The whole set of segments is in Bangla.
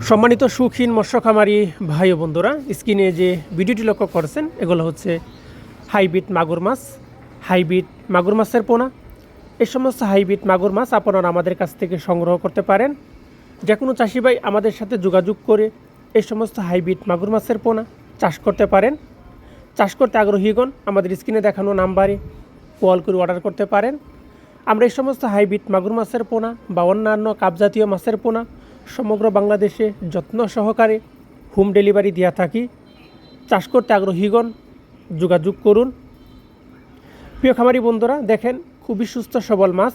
সম্মানিত শৌখিন মৎস্য খামারি ভাই ও বন্ধুরা, স্ক্রিনে যে ভিডিওটি লক্ষ্য করছেন এগুলো হচ্ছে হাইব্রিড মাগুর মাছ, হাইব্রিড মাগুর মাছের পোনা। এই সমস্ত হাইব্রিড মাগুর মাছ আপনারা আমাদের কাছ থেকে সংগ্রহ করতে পারেন। যে কোনো চাষি ভাই আমাদের সাথে যোগাযোগ করে এই সমস্ত হাইব্রিড মাগুর মাছের পোনা চাষ করতে পারেন। চাষ করতে আগ্রহীগণ আমাদের স্ক্রিনে দেখানো নাম্বারে কল করে অর্ডার করতে পারেন। আমরা এই সমস্ত হাইব্রিড মাগুর মাছের পোনা বা অন্যান্য কাপজাতীয় মাছের পোনা সমগ্র বাংলাদেশে যত্ন সহকারে হোম ডেলিভারি দেওয়া থাকি। চাষ করতে আগ্রহীগণ যোগাযোগ করুন। প্রিয় খামারি বন্ধুরা, দেখেন খুবই সুস্থ সবল মাছ,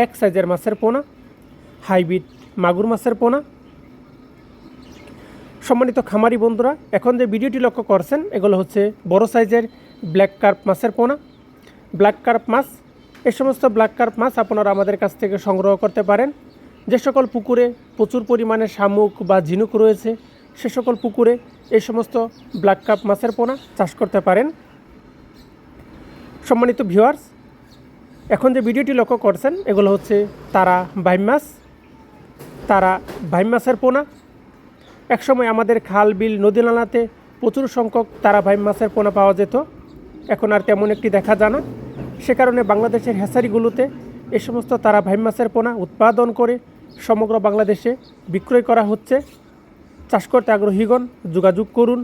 এক সাইজের মাছের পোনা, হাইব্রিড মাগুর মাছের পোনা। সম্মানিত খামারি বন্ধুরা, এখন যে ভিডিওটি লক্ষ্য করছেন এগুলো হচ্ছে বড় সাইজের ব্ল্যাক কার্প মাছের পোনা, ব্ল্যাক কার্প মাছ। এই সমস্ত ব্ল্যাক কার্প মাছ আপনারা আমাদের কাছ থেকে সংগ্রহ করতে পারেন। যে সকল পুকুরে প্রচুর পরিমাণে শামুক বা ঝিনুক রয়েছে সে সকল পুকুরে এই সমস্ত ব্ল্যাক কার্প মাছের পোনা চাষ করতে পারেন। সম্মানিত ভিউয়ার্স, এখন যে ভিডিওটি লক্ষ্য করছেন এগুলো হচ্ছে তারা বাইম মাছ, তারা বাইম মাছের পোনা। একসময় আমাদের খাল বিল নদী নালাতে প্রচুর সংখ্যক তারা বাইম মাছের পোনা পাওয়া যেত, এখন আর তেমন একটি দেখা যায় না। সে কারণে বাংলাদেশের হ্যাচারিগুলোতে এই সমস্ত তারা বাইম মাছের পোনা উৎপাদন করে সমগ্র বাংলাদেশে বিক্রয় করা হচ্ছে। চাষ করতে আগ্রহীগণ যোগাযোগ করুন।